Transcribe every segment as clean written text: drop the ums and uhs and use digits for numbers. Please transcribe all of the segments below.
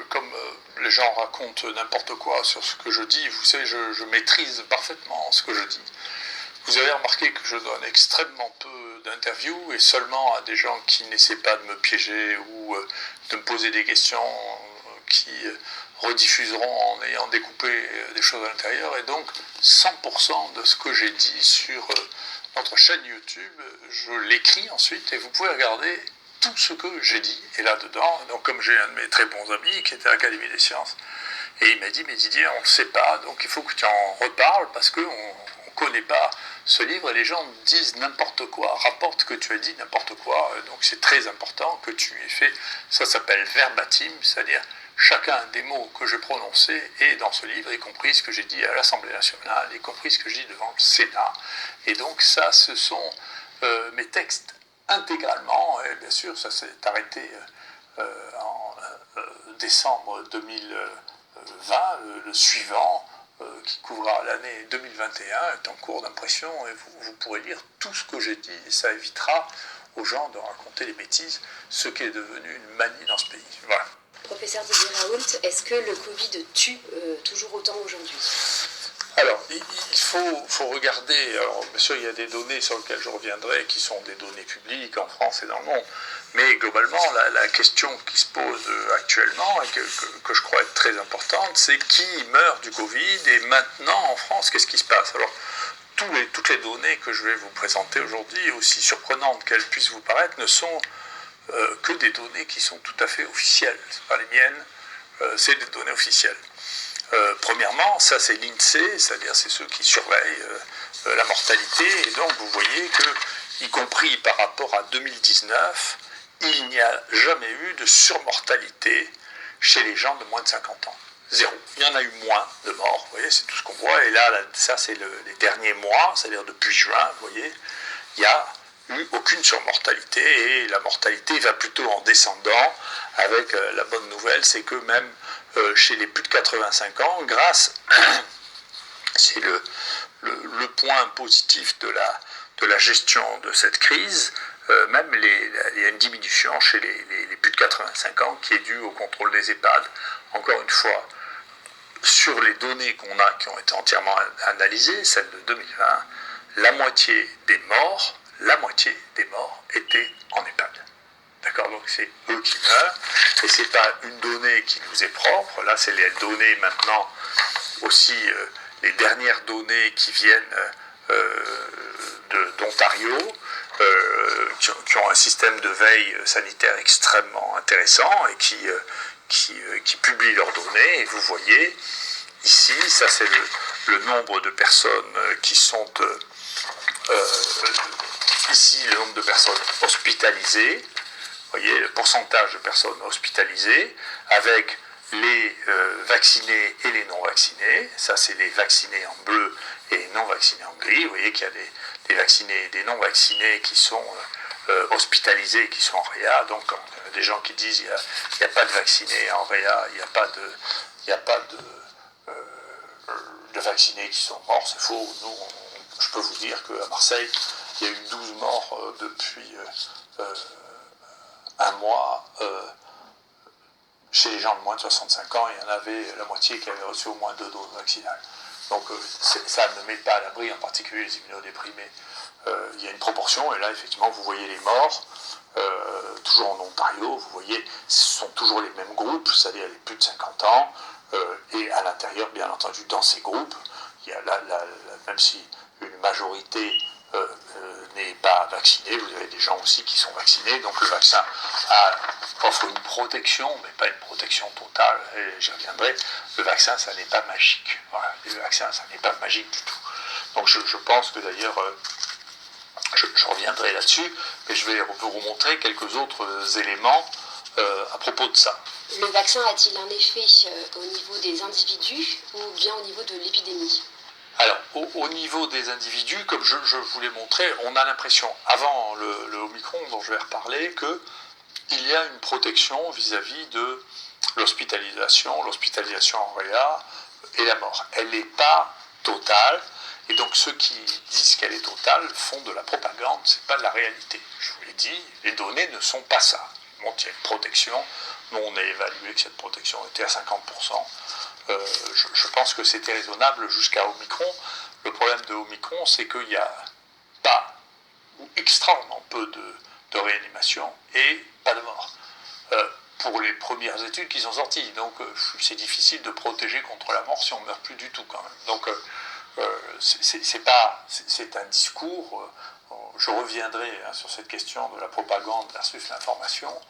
Comme les gens racontent n'importe quoi sur ce que je dis, vous savez, je maîtrise parfaitement ce que je dis. Vous avez remarqué que je donne extrêmement peu d'interviews et seulement à des gens qui n'essaient pas de me piéger ou de me poser des questions qui rediffuseront en ayant découpé des choses à l'intérieur. Et donc 100% de ce que j'ai dit sur notre chaîne YouTube, je l'écris ensuite et vous pouvez regarder tout ce que j'ai dit. Et là-dedans, donc comme j'ai un de mes très bons amis qui était à l'Académie des sciences, et il m'a dit, mais Didier, on ne le sait pas, donc il faut que tu en reparles parce qu'on ne connaît pas ce livre et les gens disent n'importe quoi, rapportent que tu as dit n'importe quoi, donc c'est très important que tu aies fait, ça s'appelle verbatim, c'est-à-dire chacun des mots que j'ai prononcés est dans ce livre, y compris ce que j'ai dit à l'Assemblée nationale, y compris ce que j'ai dit devant le Sénat, et donc ça, ce sont mes textes intégralement, et bien sûr, ça s'est arrêté en décembre 2020, le suivant, qui couvrira l'année 2021, est en cours d'impression et vous pourrez lire tout ce que j'ai dit et ça évitera aux gens de raconter des bêtises, ce qui est devenu une manie dans ce pays. Voilà. Professeur Didier Raoult, est-ce que le Covid tue toujours autant aujourd'hui ? Alors, il faut regarder, alors bien sûr il y a des données sur lesquelles je reviendrai qui sont des données publiques en France et dans le monde, mais globalement la question qui se pose actuellement et que je crois être très importante, c'est qui meurt du Covid et maintenant en France, qu'est-ce qui se passe ? Alors, toutes les données que je vais vous présenter aujourd'hui, aussi surprenantes qu'elles puissent vous paraître, ne sont que des données qui sont tout à fait officielles, ce pas les miennes, c'est des données officielles. Premièrement, ça c'est l'INSEE, c'est-à-dire c'est ceux qui surveillent la mortalité, et donc vous voyez que, y compris par rapport à 2019, il n'y a jamais eu de surmortalité chez les gens de moins de 50 ans. Zéro. Il y en a eu moins de morts, vous voyez, c'est tout ce qu'on voit, et là ça c'est les derniers mois, c'est-à-dire depuis juin, vous voyez, il n'y a eu aucune surmortalité, et la mortalité va plutôt en descendant, avec la bonne nouvelle, c'est que même chez les plus de 85 ans, grâce, c'est le point positif de la gestion de cette crise, même il y a une diminution chez les plus de 85 ans qui est due au contrôle des EHPAD. Encore une fois, sur les données qu'on a qui ont été entièrement analysées, celles de 2020, la moitié des morts étaient en EHPAD. D'accord, donc c'est eux qui meurent, et c'est pas une donnée qui nous est propre, là c'est les données maintenant, aussi les dernières données qui viennent d'Ontario, qui ont un système de veille sanitaire extrêmement intéressant et qui publient leurs données, et vous voyez, ici, ça c'est le nombre de personnes qui sont, ici le nombre de personnes hospitalisées, vous voyez, le pourcentage de personnes hospitalisées avec les vaccinés et les non-vaccinés. Ça, c'est les vaccinés en bleu et les non-vaccinés en gris. Vous voyez qu'il y a des vaccinés et des non-vaccinés qui sont hospitalisés, qui sont en réa. Donc, des gens qui disent qu'il n'y a pas de vaccinés en réa, il n'y a pas de vaccinés qui sont morts, c'est faux. Nous, je peux vous dire qu'à Marseille, il y a eu 12 morts depuis un mois. Chez les gens de moins de 65 ans, il y en avait la moitié qui avaient reçu au moins 2 doses vaccinales. Donc ça ne met pas à l'abri, en particulier les immunodéprimés. Il y a une proportion, et là effectivement vous voyez les morts, toujours en Ontario, vous voyez, ce sont toujours les mêmes groupes, c'est-à-dire les plus de 50 ans, et à l'intérieur, bien entendu, dans ces groupes, il y a même si une majorité n'est pas vaccinée, vous avez des gens aussi qui sont vaccinés, donc le vaccin offre une protection, mais pas une protection totale, et j'y reviendrai. Le vaccin, ça n'est pas magique. Voilà, le vaccin, ça n'est pas magique du tout. Donc je pense que d'ailleurs, je reviendrai là-dessus, mais je vais vous montrer quelques autres éléments à propos de ça. Le vaccin a-t-il un effet au niveau des individus ou bien au niveau de l'épidémie ? Alors, au niveau des individus, comme je vous l'ai montré, on a l'impression, avant le Omicron, dont je vais reparler, qu'il y a une protection vis-à-vis de l'hospitalisation en réa et la mort. Elle n'est pas totale, et donc ceux qui disent qu'elle est totale font de la propagande, ce n'est pas de la réalité. Je vous l'ai dit, les données ne sont pas ça. Bon, il y a une protection Nous, on a évalué que cette protection était à 50%. Je pense que c'était raisonnable jusqu'à Omicron. Le problème de Omicron, c'est qu'il n'y a pas ou extrêmement peu de réanimation et pas de mort. Pour les premières études qui sont sorties. Donc c'est difficile de protéger contre la mort si on ne meurt plus du tout quand même. Donc c'est un discours, je reviendrai sur cette question de la propagande versus l'information,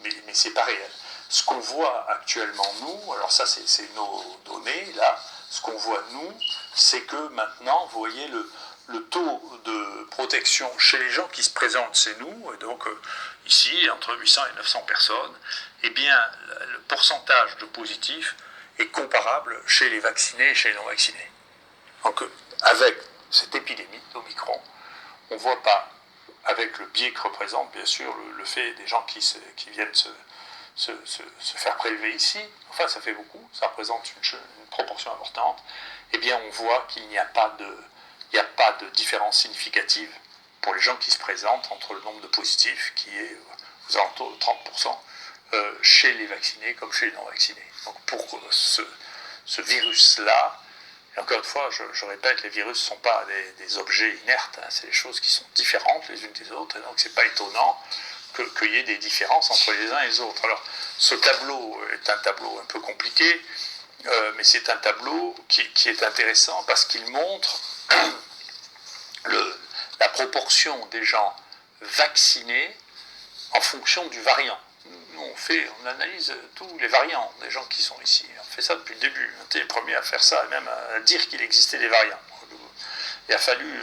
mais c'est pas réel. Ce qu'on voit actuellement nous, alors ça c'est nos données, là, ce qu'on voit nous, c'est que maintenant, vous voyez le taux de protection chez les gens qui se présentent chez nous, et donc ici, entre 800 et 900 personnes, eh bien, le pourcentage de positifs est comparable chez les vaccinés et chez les non-vaccinés. Donc, avec cette épidémie d'Omicron, on ne voit pas, avec le biais que représente, bien sûr, le fait des gens qui viennent se faire prélever ici, enfin, ça fait beaucoup, ça représente une proportion importante, eh bien, on voit qu'il n'y a pas de différence significative pour les gens qui se présentent entre le nombre de positifs qui est aux alentours de 30% chez les vaccinés comme chez les non-vaccinés. Donc pour ce virus-là, et encore une fois, je répète, les virus ne sont pas des objets inertes, hein, c'est des choses qui sont différentes les unes des autres, et donc c'est pas étonnant qu'il y ait des différences entre les uns et les autres. Alors ce tableau est un tableau un peu compliqué, mais c'est un tableau qui est intéressant parce qu'il montre la proportion des gens vaccinés en fonction du variant. Nous, on analyse tous les variants des gens qui sont ici. On fait ça depuis le début. On était les premiers à faire ça et même à dire qu'il existait des variants. Il a fallu,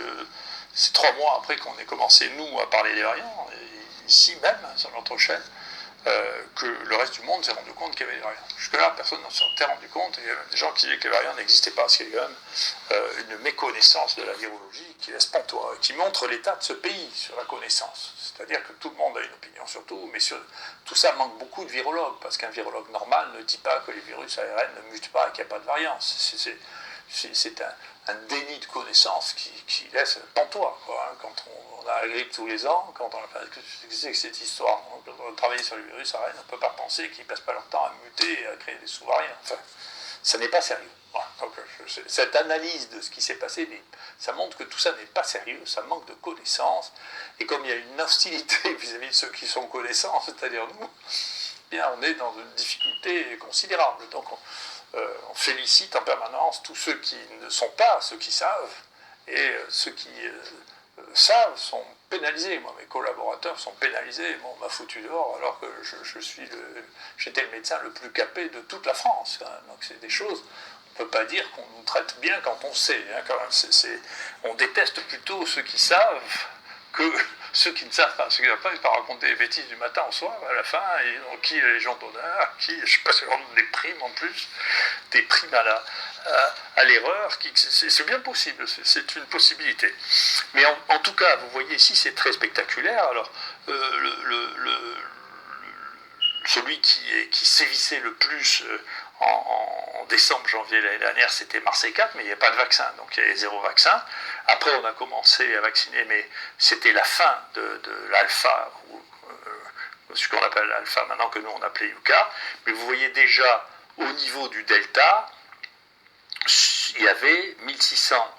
c'est 3 mois après qu'on ait commencé, nous, à parler des variants, et ici même, sur notre chaîne, que le reste du monde s'est rendu compte qu'il y avait des variants. Jusque-là, personne ne s'en était rendu compte. Il y a même des gens qui disaient que les variants n'existaient pas, parce qu'il y a quand même une méconnaissance de la virologie qui laisse pantois, qui montre l'état de ce pays sur la connaissance. C'est-à-dire que tout le monde a une opinion sur tout, mais tout ça manque beaucoup de virologues, parce qu'un virologue normal ne dit pas que les virus ARN ne mutent pas et qu'il n'y a pas de variants. C'est un déni de connaissance qui laisse pantois, quoi, hein, quand on a la grippe tous les ans, quand on a fait que cette histoire, quand on travaille sur les virus ARN, on ne peut pas penser qu'ils ne passent pas leur temps à muter et à créer des sous-variants. Enfin, ça n'est pas sérieux. Voilà, donc, cette analyse de ce qui s'est passé, ça montre que tout ça n'est pas sérieux, ça manque de connaissances, et comme il y a une hostilité vis-à-vis de ceux qui sont connaissants, c'est-à-dire nous, eh bien, on est dans une difficulté considérable. Donc on félicite en permanence tous ceux qui ne sont pas, ceux qui savent, et ceux qui savent sont pénalisés. Moi, mes collaborateurs sont pénalisés. Bon, on m'a foutu dehors alors que j'étais le médecin le plus capé de toute la France. Quand même. Donc c'est des choses, on ne peut pas dire qu'on nous traite bien quand on sait. Hein, quand même. On déteste plutôt ceux qui savent que ceux qui ne savent pas. Ceux qui ne savent pas, ils peuvent raconter des bêtises du matin au soir, à la fin, et donc, qui est la Légion d'honneur, qui, je ne sais pas si on donne des primes en plus, des primes à l'erreur, c'est bien possible, c'est une possibilité. Mais en tout cas, vous voyez ici, c'est très spectaculaire. Alors, celui qui sévissait le plus en décembre, janvier l'année dernière, c'était Marseille 4, mais il n'y avait pas de vaccin, donc il y avait 0 vaccin. Après, on a commencé à vacciner, mais c'était la fin de l'alpha, ce qu'on appelle l'alpha maintenant, que nous on appelait Yuka. Mais vous voyez déjà, au niveau du delta, il y avait 1600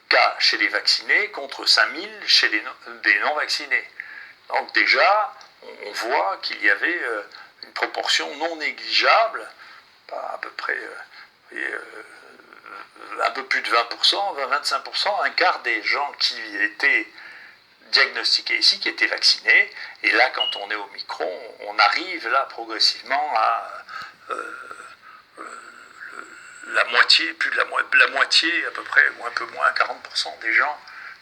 cas chez les vaccinés contre 5000 chez des non-vaccinés. Donc déjà, on voit qu'il y avait une proportion non négligeable, à peu près un peu plus de 20%, 25%, un quart des gens qui étaient diagnostiqués ici, qui étaient vaccinés. Et là, quand on est au Omicron, on arrive là progressivement à la moitié, plus de la moitié à peu près, ou un peu moins, 40% des gens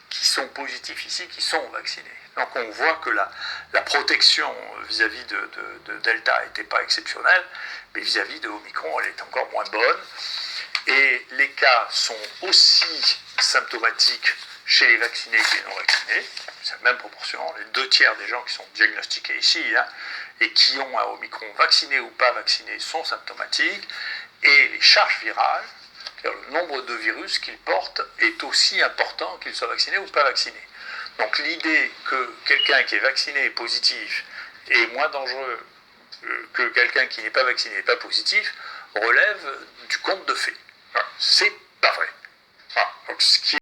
qui sont positifs ici, qui sont vaccinés. Donc on voit que la protection vis-à-vis de Delta n'était pas exceptionnelle, mais vis-à-vis de Omicron, elle est encore moins bonne. Et les cas sont aussi symptomatiques chez les vaccinés que les non-vaccinés, c'est la même proportion, les 2/3 des gens qui sont diagnostiqués ici, hein, et qui ont un Omicron vacciné ou pas vacciné sont symptomatiques, et les charges virales, c'est-à-dire le nombre de virus qu'ils portent, est aussi important qu'ils soient vaccinés ou pas vaccinés. Donc l'idée que quelqu'un qui est vacciné et positif est moins dangereux que quelqu'un qui n'est pas vacciné n'est pas positif relève du conte de fées. Voilà. C'est pas vrai. Voilà. Donc, ce qui